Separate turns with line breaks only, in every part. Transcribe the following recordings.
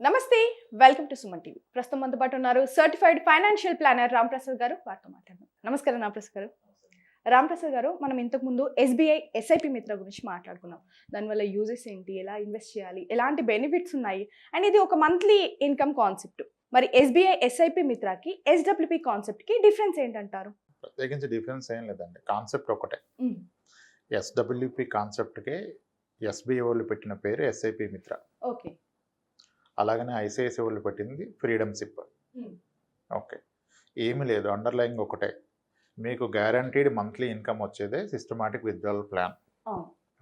నమస్తే, welcome to Suman TV. ప్రస్తుతం మనతో పాటు ఉన్నారు సర్టిఫైడ్ ఫైనాన్షియల్ ప్లానర్ రాంప్రసాద్ గారు. వారితో మాట్లాడదాం. నమస్కారం రాంప్రసాద్ గారు. రాంప్రసాద్ గారు, మనం ఇంతకుముందు ఎస్బీఐ ఎస్ఐపి మిత్ర గురించి మాట్లాడుకున్నాం. దానివల్ల యూజెస్ ఏంటి, ఎలా ఇన్వెస్ట్ చేయాలి, ఎలాంటి బెనిఫిట్స్ ఉన్నాయి, అండ్ ఇది ఒక మంత్లీ ఇన్కమ్ కాన్సెప్ట్. మరి ఎస్బీఐ ఎస్ఐపి మిత్రకి ఎస్డబ్ల్యూపి కాన్సెప్ట్కి డిఫరెన్స్ ఏంటంటారు?
ప్రత్యేకించి డిఫరెన్స్ ఏం లేదండి, కాన్సెప్ట్ ఒకటే. ఎస్డబ్ల్యూపి కాన్సెప్ట్కే ఎస్బీఐ వాళ్ళు పెట్టిన పేరు ఎస్ఐపి మిత్ర.
ఓకే.
అలాగనే ఐసిఐసిఐ వాళ్ళు పెట్టింది ఫ్రీడమ్ సిప్. ఓకే, ఏమీ లేదు, అండర్లైన్ ఒకటే. మీకు గ్యారంటీడ్ మంత్లీ ఇన్కమ్ వచ్చేదే సిస్టమాటిక్ విత్డ్రావల్ ప్లాన్.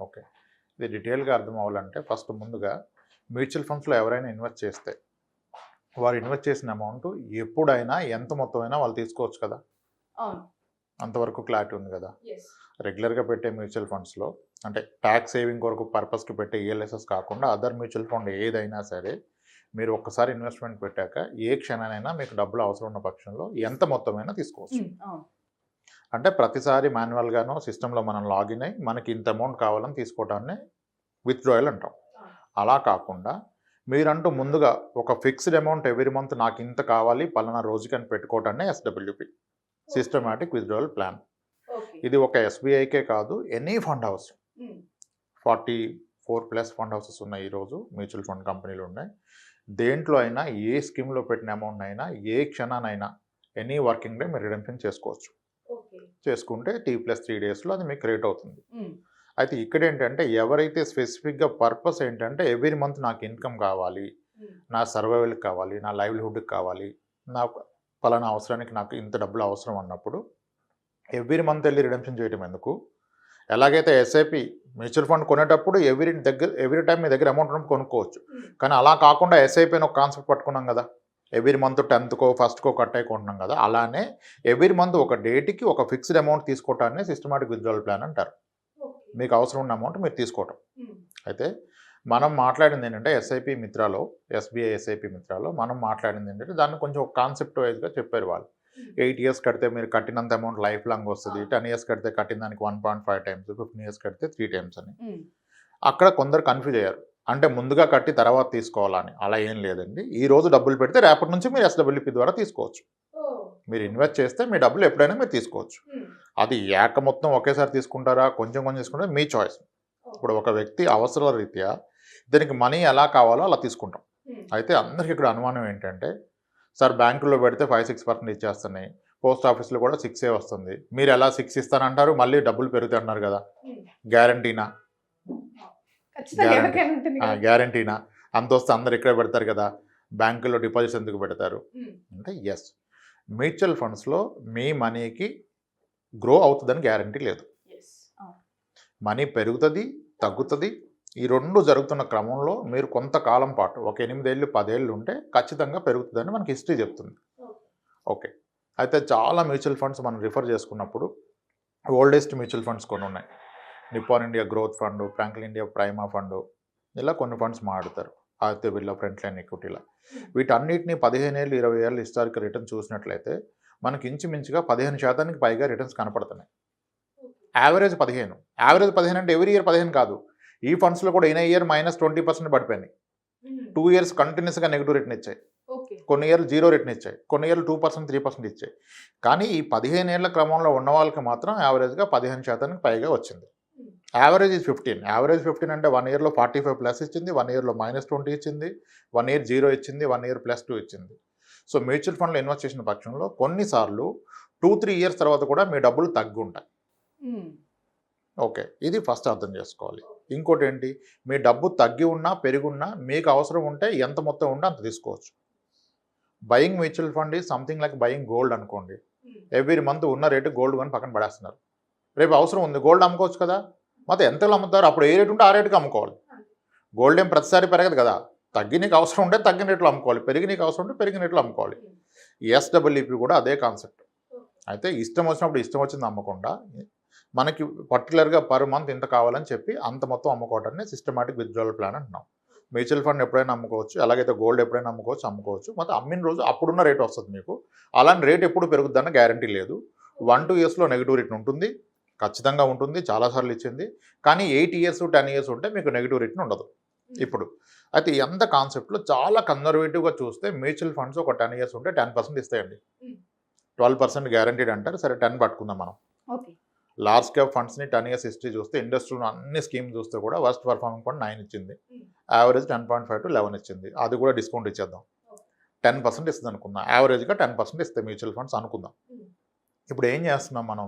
ఓకే, ఇది డీటెయిల్గా అర్థం అవ్వాలంటే ఫస్ట్ ముందుగా మ్యూచువల్ ఫండ్స్లో ఎవరైనా ఇన్వెస్ట్ చేస్తే వారు ఇన్వెస్ట్ చేసిన అమౌంట్ ఎప్పుడైనా ఎంత మొత్తమైనా వాళ్ళు తీసుకోవచ్చు కదా. అంతవరకు క్లారిటీ ఉంది కదా. రెగ్యులర్గా పెట్టే మ్యూచువల్ ఫండ్స్లో అంటే ట్యాక్స్ సేవింగ్ కొరకు పర్పస్కి పెట్టే ఈఎల్ఎస్ఎస్ కాకుండా అదర్ మ్యూచువల్ ఫండ్ ఏదైనా సరే మీరు ఒక్కసారి ఇన్వెస్ట్మెంట్ పెట్టాక ఏ క్షణానైనా మీకు డబ్బులు అవసరం ఉన్న పక్షంలో ఎంత మొత్తమైనా తీసుకోవచ్చు. అంటే ప్రతిసారి మాన్యువల్గానో సిస్టంలో మనం లాగిన్ అయ్యి మనకి ఇంత అమౌంట్ కావాలని తీసుకోవటాన్ని విత్డ్రాయల్ అంటాం. అలా కాకుండా మీరంటూ ముందుగా ఒక ఫిక్స్డ్ అమౌంట్ ఎవ్రీ మంత్ నాకు ఇంత కావాలి పలానా రోజుకి అని పెట్టుకోవటాన్ని ఎస్డబ్ల్యూపి, సిస్టమాటిక్ విత్డ్రావల్ ప్లాన్. ఇది ఒక ఎస్బీఐకే కాదు, any fund house, 44+ fund houses ఉన్నాయి ఈరోజు, మ్యూచువల్ ఫండ్ కంపెనీలు ఉన్నాయి. దేంట్లో అయినా ఏ స్కీమ్లో పెట్టిన అమౌంట్ అయినా ఏ క్షణానైనా ఎనీ వర్కింగ్ డే మీరు రిడెంప్షన్ చేసుకోవచ్చు. చేసుకుంటే T+3 డేస్లో అది మీకు క్రియేట్ అవుతుంది. అయితే ఇక్కడ ఏంటంటే ఎవరైతే స్పెసిఫిక్గా పర్పస్ ఏంటంటే ఎవ్రీ మంత్ నాకు ఇన్కమ్ కావాలి, నా సర్వైవల్కి కావాలి, నా లైవ్లీహుడ్కి కావాలి, నా పలానా అవసరానికి నాకు ఇంత డబ్బులు అవసరం అన్నప్పుడు ఎవ్రీ మంత్ వెళ్ళి రిడెంప్షన్ చేయడం ఎందుకు. ఎలాగైతే ఎస్ఐపి మ్యూచువల్ ఫండ్ కొనేటప్పుడు ఎవ్రీ టైం మీ దగ్గర అమౌంట్ ఉన్నప్పుడు కొనుక్కోవచ్చు. కానీ అలా కాకుండా ఎస్ఐపి అని ఒక కాన్సెప్ట్ పట్టుకున్నాం కదా, ఎవ్రీ మంత్ 10th ఫస్ట్కో కట్ అయికుంటున్నాం కదా. అలానే ఎవ్రీ మంత్ ఒక డేట్కి ఒక ఫిక్స్డ్ అమౌంట్ తీసుకోవటాన్ని సిస్టమాటిక్ విత్డ్రావల్ ప్లాన్ అంటారు. మీకు అవసరం ఉన్న అమౌంట్ మీరు తీసుకోవటం. అయితే మనం మాట్లాడింది ఏంటంటే ఎస్ఐపి మిత్రాలో, ఎస్బీఐ ఎస్ఐపి మిత్రాలో మనం మాట్లాడింది ఏంటంటే దాన్ని కొంచెం ఒక కాన్సెప్ట్ వైజ్గా చెప్పారు వాళ్ళు. 8 years కడితే మీరు కట్టినంత అమౌంట్ లైఫ్ లాంగ్ వస్తుంది, 10 years కడితే కట్టిన దానికి 1.5 times, 15 years కడితే 3 times అని. అక్కడ కొందరు కన్ఫ్యూజ్ అయ్యారు, అంటే ముందుగా కట్టి తర్వాత తీసుకోవాలని. అలా ఏం లేదండి, ఈ రోజు డబ్బులు పెడితే రేపటి నుంచి మీరు ఎస్డబ్ల్యూపి ద్వారా తీసుకోవచ్చు. మీరు ఇన్వెస్ట్ చేస్తే మీ డబ్బులు ఎప్పుడైనా మీరు తీసుకోవచ్చు. అది ఏక మొత్తం ఒకేసారి తీసుకుంటారా, కొంచెం కొంచెం తీసుకుంటారా, మీ చాయిస్. ఇప్పుడు ఒక వ్యక్తి అవసరాల రీత్యా దీనికి మనీ ఎలా కావాలో అలా తీసుకుంటాం. అయితే అందరికి ఇక్కడ అనుమానం ఏంటంటే, సార్ బ్యాంకుల్లో పెడితే 5-6% ఇచ్చేస్తున్నాయి, పోస్ట్ ఆఫీస్లో కూడా 6 వస్తుంది, మీరు ఎలా 6 ఇస్తానంటారు, మళ్ళీ డబ్బులు పెరుగుతాయి అన్నారు కదా, గ్యారంటీనా? గ్యారంటీనా? అంత వస్తే అందరు ఇక్కడే పెడతారు కదా, బ్యాంకుల్లో డిపాజిట్స్ ఎందుకు పెడతారు అంటే, ఎస్, మ్యూచువల్ ఫండ్స్లో మీ మనీకి గ్రో అవుతుందని గ్యారంటీ లేదు. మనీ పెరుగుతుంది, తగ్గుతుంది. ఈ రెండు జరుగుతున్న క్రమంలో మీరు కొంతకాలం పాటు ఒక 8 ఏళ్ళు 10 ఏళ్ళు ఉంటే ఖచ్చితంగా పెరుగుతుందని మనకి హిస్టరీ చెప్తుంది. ఓకే, అయితే చాలా మ్యూచువల్ ఫండ్స్ మనం రిఫర్ చేసుకున్నప్పుడు ఓల్డెస్ట్ మ్యూచువల్ ఫండ్స్ కొన్ని ఉన్నాయి. Nippon India growth fund, Franklin India Prima fund, ఇలా కొన్ని ఫండ్స్ మాట్లాడతారు. ఆదిత్య బిర్లా ఫ్రంట్ లైన్ ఈక్విటీలా. వీటన్నిటిని 15 ఏళ్ళు 20 ఏళ్ళు హిస్టారికల్ రిటర్న్స్ చూసినట్లయితే మనకి ఇంచుమించుగా 15% పైగా రిటర్న్స్ కనపడుతున్నాయి. యావరేజ్ 15 అంటే ఎవ్రీ ఇయర్ 15 కాదు. ఈ ఫండ్స్లో కూడా ఇన్ ఇయర్ -20% పడిపోయినాయి. 2 years కంటిన్యూస్గా నెగిటివ్ రేట్ని ఇచ్చాయి, కొన్ని ఇయర్లు 0 రేట్ని ఇచ్చాయి, కొన్ని ఇయర్లు 2% 3% ఇచ్చాయి. కానీ ఈ 15 ఏళ్ల క్రమంలో ఉన్న వాళ్ళకి మాత్రం యావరేజ్గా 15% పైగా వచ్చింది. Average is 15. యావరేజ్ 15 అంటే 1 yearలో 45+ ఇచ్చింది, 1 yearలో -20 ఇచ్చింది, 1 year 0 ఇచ్చింది, 1 year +2 ఇచ్చింది. సో మ్యూచువల్ ఫండ్లో ఇన్వెస్ట్ చేసిన పక్షంలో కొన్నిసార్లు 2-3 years తర్వాత కూడా మీ డబ్బులు తగ్గి ఉంటాయి. ఓకే, ఇది ఫస్ట్ అర్థం చేసుకోవాలి. ఇంకోటి ఏంటి, మీ డబ్బు తగ్గి ఉన్నా పెరుగున్నా మీకు అవసరం ఉంటే ఎంత మొత్తం ఉంటే అంత తీసుకోవచ్చు. Buying mutual fund is something like buying gold అనుకోండి. ఎవ్రీ మంత్ ఉన్న రేటు గోల్డ్ కొని పక్కన పడేస్తున్నారు. రేపు అవసరం ఉంది, గోల్డ్ అమ్ముకోవచ్చు కదా. మొత్తం ఎంతలో అమ్ముతారు, అప్పుడు ఏ రేటు ఉంటే ఆ రేటుకి అమ్ముకోవాలి. గోల్డ్ ఏం ప్రతిసారి పెరగదు కదా. తగ్గి నీకు అవసరం ఉంటే తగ్గిన రేట్లు అమ్ముకోవాలి, పెరిగి నీకు అవసరం ఉంటే పెరిగిన రేట్లు అమ్ముకోవాలి. ఎస్డబ్ల్యూపి కూడా అదే కాన్సెప్ట్. అయితే ఇష్టం వచ్చినప్పుడు ఇష్టం వచ్చింది అమ్మకుండా మనకి పర్టికులర్గా పర్ మంత్ ఇంత కావాలని చెప్పి అంత మొత్తం అమ్ముకోవటాన్ని సిస్టమాటిక్ విత్డ్రావల్ ప్లాన్ అంటున్నాం. మ్యూచువల్ ఫండ్ ఎప్పుడైనా అమ్ముకోవచ్చు, అలాగైతే గోల్డ్ ఎప్పుడైనా అమ్ముకోవచ్చు. మొత్తం అమ్మిన రోజు అప్పుడున్న రేట్ వస్తుంది మీకు. అలాంటి రేట్ ఎప్పుడు పెరుగుద్దన్న గ్యారంటీ లేదు. 1-2 yearsలో నెగిటివ్ రేట్ ఉంటుంది, ఖచ్చితంగా ఉంటుంది, చాలాసార్లు ఇచ్చింది. కానీ 8 years 10 years ఉంటే మీకు నెగిటివ్ రేట్ని ఉండదు. ఇప్పుడు అయితే ఎంత కాన్సెప్ట్లో చాలా కన్జర్వేటివ్గా చూస్తే మ్యూచువల్ ఫండ్స్ ఒక 10 years ఉంటే 10% ఇస్తాయండి. 12% గ్యారంటీడ్ అంటారు. సరే 10 పట్టుకుందాం మనం. లార్జ్ క్యాప్ ఫండ్స్ని 10 years హిస్టరీ చూస్తే ఇండస్ట్రీలో అన్ని స్కీమ్ చూస్తే కూడా వర్స్ట్ పర్ఫార్మింగ్ కూడా 9 ఇచ్చింది, యావరేజ్ 10.5 to 11 ఇచ్చింది. అది కూడా డిస్కౌంట్ ఇచ్చేద్దాం, 10% ఇస్తుంది అనుకుందాం. యావరేజ్గా 10% ఇస్తాయి మ్యూచువల్ ఫండ్స్ అనుకుందాం. ఇప్పుడు ఏం చేస్తున్నాం మనం?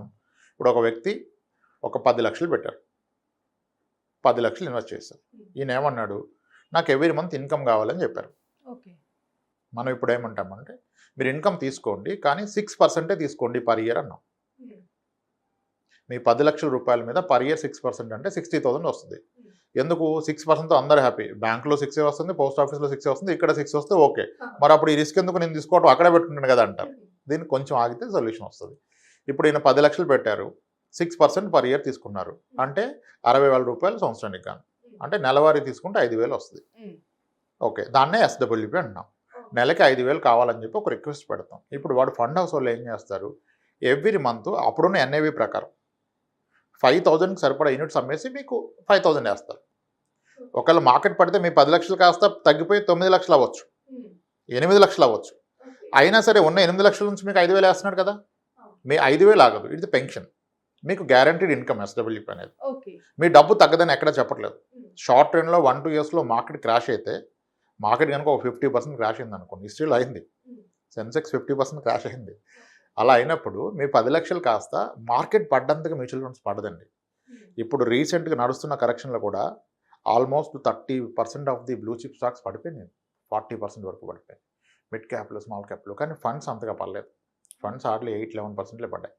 ఇప్పుడు ఒక వ్యక్తి ఒక 10 లక్షలు పెట్టారు, 10 లక్షలు ఇన్వెస్ట్ చేశారు. ఈయన ఏమన్నాడు, నాకు ఎవ్రీ మంత్ ఇన్కమ్ కావాలని చెప్పారు. మనం ఇప్పుడు ఏమంటామంటే మీరు ఇన్కమ్ తీసుకోండి కానీ 6% తీసుకోండి పర్ ఇయర్ అన్నాం. మీ 10 లక్షల రూపాయల మీద పర్ ఇయర్ 6% అంటే 60,000 వస్తుంది. ఎందుకు 6%తో అందరూ హ్యాపీ. బ్యాంకులో 6 వస్తుంది, పోస్ట్ ఆఫీస్లో 6 వస్తుంది, ఇక్కడ 6 వస్తే ఓకే. మరి అప్పుడు ఈ రిస్క్ ఎందుకు నేను తీసుకోవటం, అక్కడే పెట్టుకుంటాను కదా అంటారు. దీనికి కొంచెం ఆగితే సొల్యూషన్ వస్తుంది. ఇప్పుడు ఈయన 10 లక్షలు పెట్టారు, 6% పర్ ఇయర్ తీసుకున్నారు అంటే 60,000 రూపాయలు సంవత్సరానికి కానీ, అంటే నెలవారీ తీసుకుంటే 5,000 వస్తుంది. ఓకే, దాన్నే SWP అంటున్నాం. నెలకి 5,000 కావాలని చెప్పి ఒక రిక్వెస్ట్ పెడతాం. ఇప్పుడు వాడు ఫండ్ హౌస్ వాళ్ళు ఏం చేస్తారు, ఎవ్రీ మంత్ అప్పుడున్న NAV ప్రకారం 5,000కి సరిపడా యూనిట్స్ అమ్మేసి మీకు 5,000 వేస్తారు. ఒకవేళ మార్కెట్ పడితే మీ 10 లక్షలు కాస్త తగ్గిపోయి 9 లక్షలు అవ్వచ్చు, 8 లక్షలు అవ్వచ్చు. అయినా సరే ఉన్న 8 లక్షల నుంచి మీకు 5,000 వేస్తున్నాడు కదా, మీ 5,000 ఆగదు, ఇది పెన్షన్. మీకు గ్యారంటీడ్ ఇన్కమ్ SWP అనేది. మీ డబ్బు తగ్గదని ఎక్కడ చెప్పట్లేదు. షార్ట్ టర్మ్లో 1-2 yearsలో మార్కెట్ క్రాష్ అయితే, మార్కెట్ కనుక ఒక 50% క్రాష్ అయింది అనుకోండి, హిస్టరీలో అయింది, సెన్సెక్స్ 50% క్రాష్ అయింది. అలా అయినప్పుడు మీ 10 లక్షలు కాస్త మార్కెట్ పడ్డంతగా మ్యూచువల్ ఫండ్స్ పడదండి. ఇప్పుడు రీసెంట్గా నడుస్తున్న కరెక్షన్లో కూడా almost 30% of the blue chip stocks పడిపోయినాయి, 40% వరకు పడిపోయాయి మిడ్ క్యాప్లో, స్మాల్ క్యాప్లో. కానీ ఫండ్స్ అంతగా పడలేదు, ఫండ్స్ హార్డ్లీ 8-11% పడ్డాయి.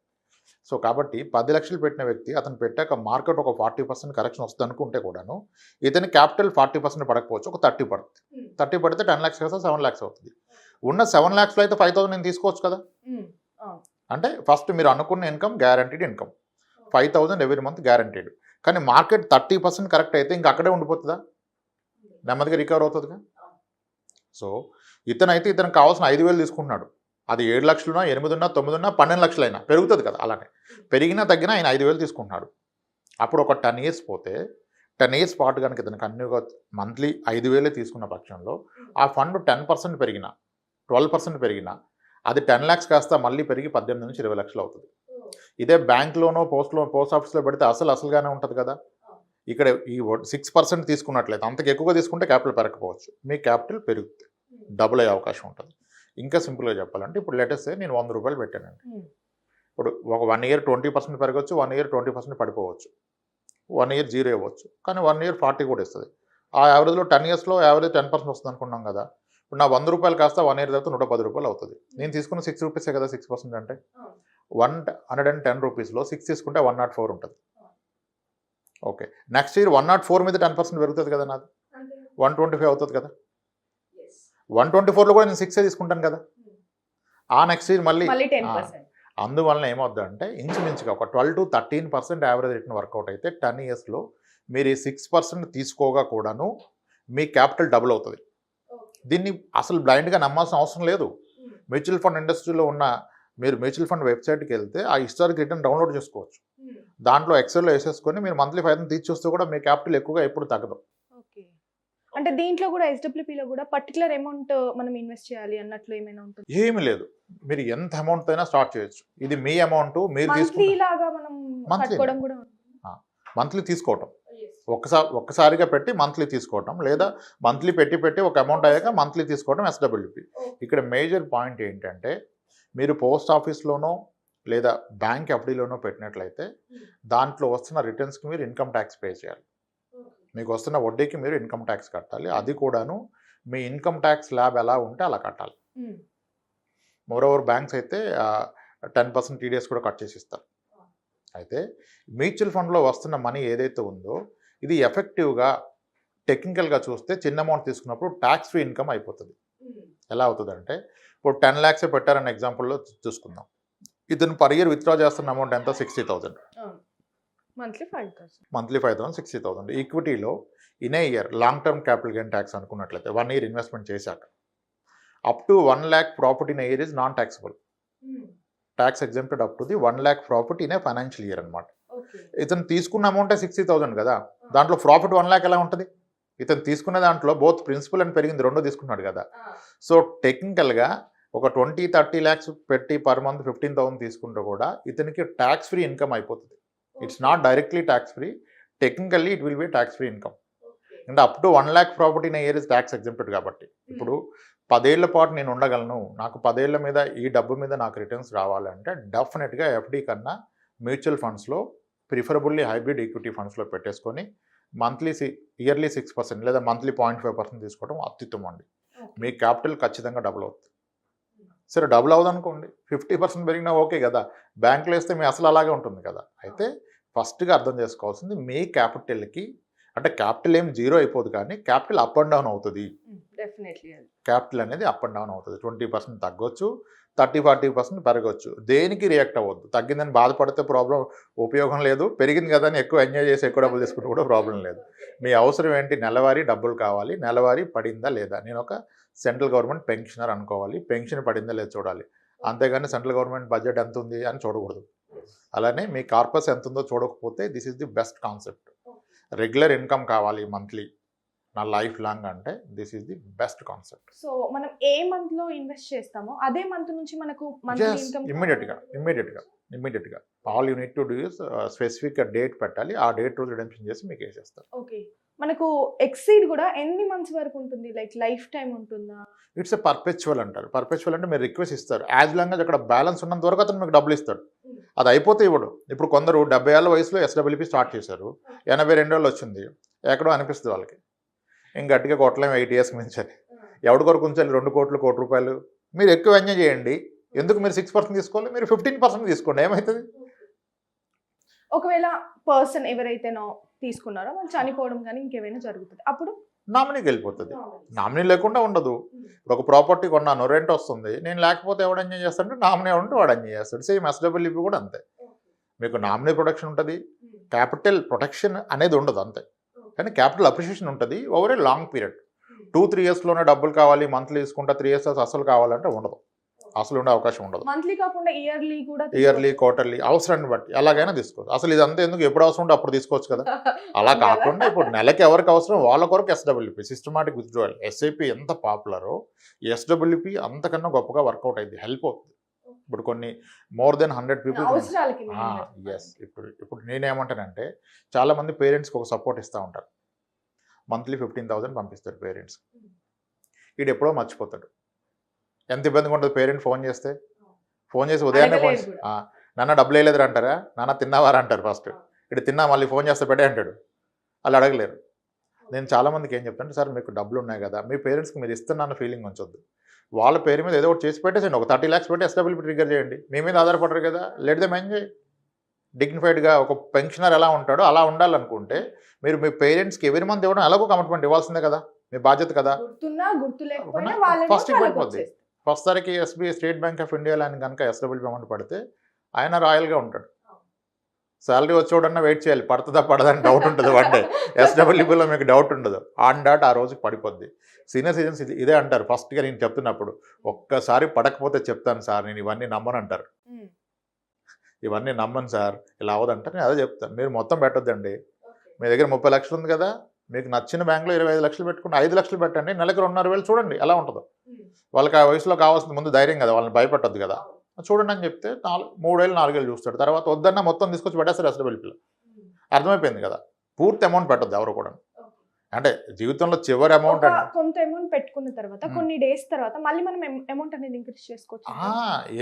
సో కాబట్టి 10 లక్షలు పెట్టిన వ్యక్తి అతను పెట్టాక మార్కెట్ ఒక 40% కరెక్షన్ వస్తుంది అనుకుంటే కూడాను ఇతని క్యాపిటల్ 40% పడకపోవచ్చు, ఒక 30 పడుతుంది. 30 పడితే 10 lakhs కదా 7 lakhs అవుతుంది. ఉన్న 7 lakhsలో అయితే 5,000 నేను తీసుకోవచ్చు కదా. అంటే ఫస్ట్ మీరు అనుకున్న income guaranteed income 5,000 every month guaranteed. కానీ మార్కెట్ 30% కరెక్ట్ అయితే ఇంకా అక్కడే ఉండిపోతుందా, నెమ్మదిగా రికవర్ అవుతుందిగా. సో ఇతనైతే ఇతనికి కావాల్సిన 5,000 తీసుకుంటున్నాడు, అది 7 లక్షలున్నా 8 ఉన్నా 9 ఉన్నా 12 లక్షలైనా పెరుగుతుంది కదా. అలానే పెరిగినా తగ్గినా ఆయన 5,000 తీసుకుంటున్నాడు. అప్పుడు ఒక 10 years పోతే 10 years పాటు కనుక ఇతను కన్యూగా మంత్లీ 5,000 తీసుకున్న పక్షంలో ఆ ఫండ్ 10% పెరిగినా 12% పెరిగినా అది 10 lakhs కాస్త మళ్ళీ పెరిగి 18-20 లక్షలు అవుతుంది. ఇదే బ్యాంక్లోనో పోస్ట్ ఆఫీస్లో పెడితే అసలుగానే ఉంటుంది కదా. ఇక్కడ ఈ 6% తీసుకున్నట్లయితే అంతకు ఎక్కువగా తీసుకుంటే క్యాపిటల్ పెరగకపోవచ్చు, మీ క్యాపిటల్ పెరుగుతుంది, డబుల్ అయ్యే అవకాశం ఉంటుంది. ఇంకా సింపుల్గా చెప్పాలంటే ఇప్పుడు లెటెస్ట్ నేను 100 రూపాయలు పెట్టానండి. ఇప్పుడు ఒక 1 year 20% పెరగవచ్చు, 1 year 20% పడిపోవచ్చు, 1 year 0 ఇవ్వచ్చు, కానీ 1 year 40 కూడా ఇస్తుంది. ఆ యావరేజ్లో 10 yearsలో యావరేజ్ 10% వస్తుంది అనుకున్నాం కదా. ఇప్పుడు నా 100 రూపాయలు కాస్త 1 year తర్వాత 110 రూపాయలు అవుతుంది. నేను తీసుకున్న 6 రూపీసే కదా 6% అంటే 110 రూపీస్లో 6 తీసుకుంటే 104 ఉంటుంది. ఓకే, నెక్స్ట్ ఇయర్ 104 మీద 10% పెరుగుతుంది కదా, నాది 125 అవుతుంది కదా. 124లో కూడా నేను 6 తీసుకుంటాను కదా. ఆ నెక్స్ట్ ఇయర్ మళ్ళీ
10%.
అందువలన ఏమవుతుందంటే ఇంచుమించుగా ఒక 12-13% యావరేజ్ రిటర్న్ వర్కౌట్ అయితే 10 yearsలో మీరు ఈ 6% తీసుకోగా కూడాను మీ క్యాపిటల్ డబుల్ అవుతుంది. దీన్ని అసలు బ్లైండ్గా నమ్మాల్సిన అవసరం లేదు. మ్యూచువల్ ఫండ్ ఇండస్ట్రీలో ఉన్న మీరు మ్యూచువల్ ఫండ్ వెబ్సైట్కి వెళ్తే ఆ హిస్టారిక్ రిటర్న్ డౌన్లోడ్ చేసుకోవచ్చు. దాంట్లో ఎక్సెల్లో వేసేసుకొని మీరు మంత్లీ 5,000 తీసి చూస్తే కూడా మీ క్యాపిటల్ ఎక్కువగా ఎప్పుడు తగ్గదు.
అంటే దీంట్లో కూడా SWPలో కూడా పర్టికులర్ అమౌంట్ మనం ఇన్వెస్ట్ చేయాలి అన్నట్లు ఏమైనా ఉంటుంది?
ఏమీ లేదు, మీరు ఎంత అమౌంట్ అయినా స్టార్ట్ చేయొచ్చు. ఇది మీ అమౌంట్, మీరు మంత్లీ తీసుకోవటం, ఒక్కసారిగా పెట్టి మంత్లీ తీసుకోవటం, లేదా మంత్లీ పెట్టి ఒక అమౌంట్ అయ్యాక మంత్లీ తీసుకోవడం SWP. ఇక్కడ మేజర్ పాయింట్ ఏంటంటే మీరు పోస్ట్ ఆఫీస్లోనో లేదా బ్యాంక్ FDలోనో పెట్టినట్లయితే దాంట్లో వస్తున్న రిటర్న్స్కి మీరు ఇన్కమ్ ట్యాక్స్ పే చేయాలి. మీకు వస్తున్న వడ్డీకి మీరు ఇన్కమ్ ట్యాక్స్ కట్టాలి. అది కూడాను మీ ఇన్కమ్ ట్యాక్స్ ల్యాబ్ ఎలా ఉంటే అలా కట్టాలి. మోరోవర్ బ్యాంక్స్ అయితే 10% TDS కూడా కట్ చేసి ఇస్తారు. అయితే మ్యూచువల్ ఫండ్లో వస్తున్న మనీ ఏదైతే ఉందో ఇది ఎఫెక్టివ్గా టెక్నికల్గా చూస్తే చిన్న అమౌంట్ తీసుకున్నప్పుడు ట్యాక్స్ ఫ్రీ ఇన్కమ్ అయిపోతుంది. ఎలా అవుతుందంటే ఇప్పుడు 10 lakhs పెట్టారన్న ఎగ్జాంపుల్లో చూసుకుందాం. ఇతను పర్ ఇయర్ విత్డ్రా చేస్తున్న అమౌంట్ ఎంత 60,000, మంత్లీ 5,000 60,000. ఈక్విటీలో in a year long term capital gain tax అనుకున్నట్లయితే 1 year ఇన్వెస్ట్మెంట్ చేశాక up to 1 lakh profit in a year is non taxable, tax exempted up to the 1 lakh profit in a financial year అనమాట. ఇతను తీసుకున్న అమౌంటే 60,000 కదా, దాంట్లో profit 1 lakh ఎలా ఉంటుంది? ఇతను తీసుకున్న దాంట్లో బోత్ ప్రిన్సిపల్ అని పెరిగింది, 2 తీసుకున్నాడు కదా. సో టెక్నికల్గా ఒక 20-30 lakhs పెట్టి పర్ మంత్ 15,000 తీసుకుంటే కూడా ఇతనికి ట్యాక్స్ ఫ్రీ ఇన్కమ్ అయిపోతుంది. It's not directly tax free, technically it will be tax free income. అంటే up to 1 lakh property in year is tax exempted. కాబట్టి ఇప్పుడు 10 ఏళ్ల పాటు నేను ఉండగలను, నాకు 10 ఏళ్ల మీద ఈ డబ్బు మీద నాకు రిటర్న్స్ రావాలంటే డెఫినెట్గా ఎఫ్డి కన్నా మ్యూచువల్ ఫండ్స్లో, ప్రిఫరబుల్లీ హైబ్రిడ్ ఈక్విటీ ఫండ్స్లో పెట్టేసుకొని ఇయర్లీ 6% లేదా మంత్లీ 0.5% తీసుకోవడం అత్యుత్తమం అండి. మీ క్యాపిటల్ ఖచ్చితంగా డబుల్ అవుతుంది. సరే డబుల్ అవ్వదనుకోండి, 50% పెరిగినా ఓకే కదా, బ్యాంకులో వేస్తే మీ అసలు అలాగే ఉంటుంది కదా. అయితే ఫస్ట్గా అర్థం చేసుకోవాల్సింది మీ క్యాపిటల్కి, అంటే క్యాపిటల్ ఏం జీరో అయిపోదు కానీ క్యాపిటల్ అప్ అండ్ డౌన్ అవుతుంది. క్యాపిటల్ అనేది అప్ అండ్ డౌన్ అవుతుంది. 20% తగ్గొచ్చు, 30-40% పెరగవచ్చు. దేనికి రియాక్ట్ అవ్వద్దు. తగ్గిందని బాధపడితే ప్రాబ్లం, ఉపయోగం లేదు. పెరిగింది కదా అని ఎక్కువ ఎంజాయ్ చేసి ఎక్కువ డబ్బులు తీసుకుంటే కూడా ప్రాబ్లం లేదు. మీ అవసరం ఏంటి? నెలవారీ డబ్బులు కావాలి, నెలవారీ పడిందా లేదా. నేను ఒక సెంట్రల్ గవర్నమెంట్ పెన్షనర్ అనుకోవాలి, పెన్షన్ పడిందా లేదా చూడాలి. అంతేగాని సెంట్రల్ గవర్నమెంట్ బడ్జెట్ ఎంత ఉంది అని చూడకూడదు. అలానే మీ కార్పస్ ఎంత ఉందో చూడకపోతే this is the best concept. Regular income కావాలి మంత్లీ నా లైఫ్ లాంగ్ అంటే this is the best concept.
So మనం ఏ మంత్ లో ఇన్వెస్ట్ చేస్తామో అదే మంత్ నుంచి మనకు
ఇమ్మీడియట్గా all you need to do is specific date పెట్టాలి, ఆ డేట్ రోజు రిడెంప్షన్ చేసి మీకు వేసేస్తారు.
ఓకే, మనకు ఎక్సీడ్ కూడా ఎన్ని మంత్స్ వరకు ఉంటుంది? లైఫ్ టైం ఉంటుందా?
ఇట్స్ ఎ పర్పెచువల్ అంటారు. పర్పెచువల్ అంటే మీరు రిక్వెస్ట్ ఇస్తారు, యాజ్ లాంగ్ as అక్కడ బ్యాలెన్స్ ఉన్నంత వరకు అతను మీకు డబ్బులు ఇస్తాడు. అది అయిపోతే ఇవ్వడు. ఇప్పుడు కొందరు 70 ఏళ్ళ వయసులో SWP స్టార్ట్ చేశారు, 82 ఏళ్ళు వచ్చింది, ఎక్కడో అనిపిస్తుంది వాళ్ళకి ఇంక గట్టిగా కొట్టలేము 8 years మించాలి. ఎవరి కొరకు ఉంచాలి 2 కోట్లు, ₹1 కోటి? మీరు ఎక్కువ ఎంజాయ్ చేయండి. ఎందుకు మీరు 6% తీసుకోవాలి, మీరు 15% తీసుకోండి, ఏమవుతుంది?
ఒకవేళ పర్సన్ ఎవరైతేనో తీసుకున్నారో వాళ్ళు చనిపోవడం కానీ ఇంకేమైనా జరుగుతుంది, అప్పుడు
నామినీకి వెళ్ళిపోతుంది. నామినీ లేకుండా ఉండదు. ఇప్పుడు ఒక ప్రాపర్టీ కొన్నాను, రెంట్ వస్తుంది, నేను లేకపోతే ఎవడు ఎంజాయ్ చేస్తాడంటే నామినీ ఉంటే వాడు ఎంజాయ్ చేస్తాడు. సేమ్ SWP కూడా అంతే. మీకు నామినీ ప్రొటెక్షన్ ఉంటుంది, క్యాపిటల్ ప్రొటెక్షన్ అనేది ఉండదు అంతే. కానీ క్యాపిటల్ అప్రిషియేషన్ ఉంటుంది ఓవర్ ఏ లాంగ్ పీరియడ్. 2-3 yearsలోనే డబ్బులు కావాలి, మంత్లీ తీసుకుంటా 3 years అసలు కావాలంటే ఉండదు, అసలు ఉండే అవకాశం ఉండదు.
మంత్లీ కాకుండా
ఇయర్లీ, క్వార్టర్లీ, అవసరాన్ని బట్టి ఎలాగైనా తీసుకోవచ్చు. అసలు ఇదంతా ఎందుకు, ఎప్పుడు అవసరం ఉంటే అప్పుడు తీసుకోవచ్చు కదా. అలా కాకుండా ఇప్పుడు నెలకి ఎవరికి అవసరం వాళ్ళ కొరకు SWP, సిస్టమాటిక్ విత్డ్రాయల్. SIP ఎంత పాపులరో SWP అంతకన్నా గొప్పగా వర్కౌట్ అయింది, హెల్ప్ అవుతుంది. ఇప్పుడు కొన్ని more than 100 people. ఎస్. ఇప్పుడు నేనేమంటానంటే చాలామంది పేరెంట్స్కి ఒక సపోర్ట్ ఇస్తూ ఉంటారు. మంత్లీ 15,000 పంపిస్తారు పేరెంట్స్. వీడు ఎప్పుడో మర్చిపోతాడు. ఎంత ఇబ్బందిగా ఉంటుంది పేరెంట్ ఫోన్ చేసి ఉదయాన్నే ఫోన్, నాన్న డబ్బులు వేయలేదురా అంటారా, నాన్న తిన్నావారా అంటారు ఫస్ట్. ఇటు తిన్నా మళ్ళీ ఫోన్ చేస్తే పెట్టే అంటాడు. వాళ్ళు అడగలేరు. నేను చాలామందికి ఏం చెప్తాను, సార్ మీకు డబ్బులు ఉన్నాయి కదా, మీ పేరెంట్స్కి మీరు ఇస్తున్నాన్న ఫీలింగ్ ఉంచొద్దు. వాళ్ళ పేరు మీద ఏదో ఒకటి చేసి పెట్టేసండి, ఒక 30 lakhs పెట్టి SWP ట్రిగర్ చేయండి. మీ మీద ఆధారపడరు కదా, లెట్ దెమ్ ఎంజాయ్. డిగ్నిఫైడ్గా ఒక పెన్షనర్ ఎలా ఉంటాడో అలా ఉండాలనుకుంటే మీరు మీ పేరెంట్స్కి ఎవరి మంది ఇవ్వడం ఎలాగో కమిట్మెంట్ ఇవ్వాల్సిందే కదా, మీ బాధ్యత కదా. ఫస్ట్ ఇవ్వకపోద్ది. ఫస్ట్ సారికి SBI స్టేట్ బ్యాంక్ ఆఫ్ ఇండియాలో ఆయన కనుక SWP అమౌంట్ పడితే ఆయన రాయల్గా ఉంటాడు. శాలరీ వచ్చేవాడన్నా వెయిట్ చేయాలి, పడుతుందా పడదని డౌట్ ఉంటుంది. వన్ డే SWPలో మీకు డౌట్ ఉండదు, ఆన్ డాట్ ఆ రోజుకి పడిపోద్ది. సీనియర్ సిటిజన్స్ ఇదే అంటారు ఫస్ట్గా నేను చెప్తున్నప్పుడు, ఒక్కసారి పడకపోతే చెప్తాను సార్, నేను ఇవన్నీ నమ్మను అంటారు. ఇవన్నీ నమ్మను సార్, ఇలా అవ్వదంటారు. నేను అదే చెప్తాను, మీరు మొత్తం పెట్టొద్దండి. మీ దగ్గర 30 లక్షలు ఉంది కదా, మీకు నచ్చిన బ్యాంకులో 25 లక్షలు పెట్టుకుంటే 5 లక్షలు పెట్టండి, నెలకు 2,500 చూడండి ఎలా ఉంటుందో. వాళ్ళకి ఆ వయసులో కావాల్సింది ముందు ధైర్యం కదా, వాళ్ళని భయపెట్టద్దు కదా. చూడండి అని చెప్తే 3 ఏళ్ళు 4 ఏళ్ళు చూస్తాడు. తర్వాత వద్దన్నా మొత్తం తీసుకొచ్చి పెట్టేస్తారు SWPలో. అర్థమైపోయింది కదా. పూర్తి అమౌంట్ పెట్టద్దు ఎవరు కూడా. అంటే జీవితంలో చివరి అమౌంట్
కొంత అమౌంట్ పెట్టుకున్న తర్వాత కొన్ని డేస్ తర్వాత మళ్ళీ మనం అమౌంట్ అనేది ఇంక్రీజ్ చేసుకోవచ్చు.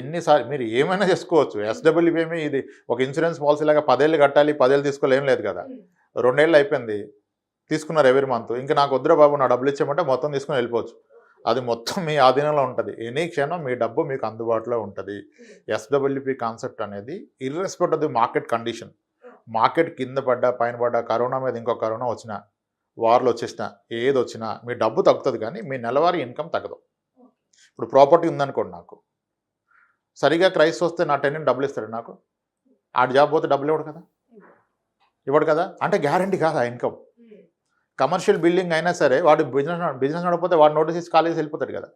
ఎన్నిసార్లు మీరు ఏమైనా చేసుకోవచ్చు. SWP ఏమి ఇది ఒక ఇన్సూరెన్స్ పాలసీ లాగా 10 ఏళ్ళు కట్టాలి, 10 ఏళ్ళు తీసుకోలేం లేదు కదా. 2 ఏళ్ళు అయిపోయింది, తీసుకున్నారు ఎవరి మంత్, ఇంకా నాకు వద్దురా బాబు నా డబ్బులు ఇచ్చామంటే మొత్తం తీసుకుని వెళ్ళిపోవచ్చు. అది మొత్తం మీ ఆధీనంలో ఉంటుంది. ఎనీ క్షణం మీ డబ్బు మీకు అందుబాటులో ఉంటుంది. SWP కాన్సెప్ట్ అనేది irrespect of the market condition, market కింద పడ్డా పైన పడ్డా, కరోనా మీద ఇంకో కరోనా వచ్చినా, వార్లు వచ్చేసినా, ఏది వచ్చినా మీ డబ్బు తగ్గుతుంది కానీ మీ నెలవారీ ఇన్కమ్ తగ్గదు. ఇప్పుడు ప్రాపర్టీ ఉందనుకోండి, నాకు సరిగా క్రైసిస్ వస్తే నా టెనెంట్ డబ్బులు ఇస్తాడు, నాకు ఆడ జాబ్ పోతే డబ్బులు ఇవ్వడు కదా. అంటే గ్యారంటీ కాదు ఆ ఇన్కమ్. కమర్షియల్ బిల్డింగ్ అయినా సరే వాడు బిజినెస్ నడకపోతే వాడు నోటీస్ ఇచ్చి కాలేజీ వెళ్ళిపోతాడు కదా.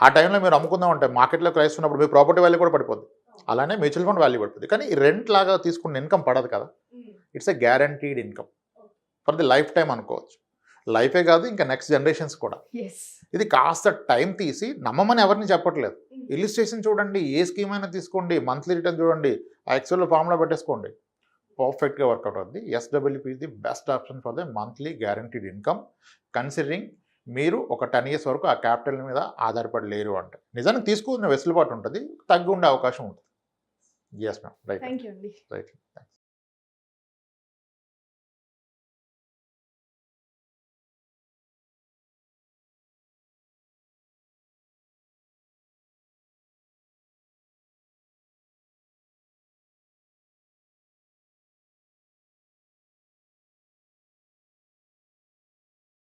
ఆ టైంలో మీరు అమ్ముకుందాం అంటే మార్కెట్లో క్రైసిస్ ఉన్నప్పుడు మీ ప్రాపర్టీ వాల్యూ కూడా పడిపోద్ది, అలానే మ్యూచువల్ ఫండ్ వాల్యూ పడుతుంది. కానీ ఈ రెంట్ లాగా తీసుకున్న ఇన్కమ్ పడదు కదా. It's a guaranteed income for the life time అనుకోవచ్చు. లైఫే కాదు ఇంకా నెక్స్ట్ జనరేషన్స్ కూడా.
ఎస్.
ఇది కాస్త టైం తీసి నమ్మమని ఎవరిని చెప్పట్లేదు. ఇలిస్ట్రేషన్ చూడండి, ఏ స్కీమ్ అయినా తీసుకోండి, మంత్లీ రిటర్న్ చూడండి, ఆ ఎక్సెల్ ఫార్ములా పెట్టేసుకోండి, పర్ఫెక్ట్గా వర్కౌట్ అవుతుంది. SWP is the best option for the monthly guaranteed income, considering మీరు ఒక 10 years వరకు ఆ క్యాపిటల్ మీద ఆధారపడి లేరు అంటే. నిజానికి తీసుకున్న వెసులుబాటు ఉంటుంది, తగ్గి ఉండే అవకాశం ఉంటుంది. Yes ma'am, right
thank you అండి.
రైట్.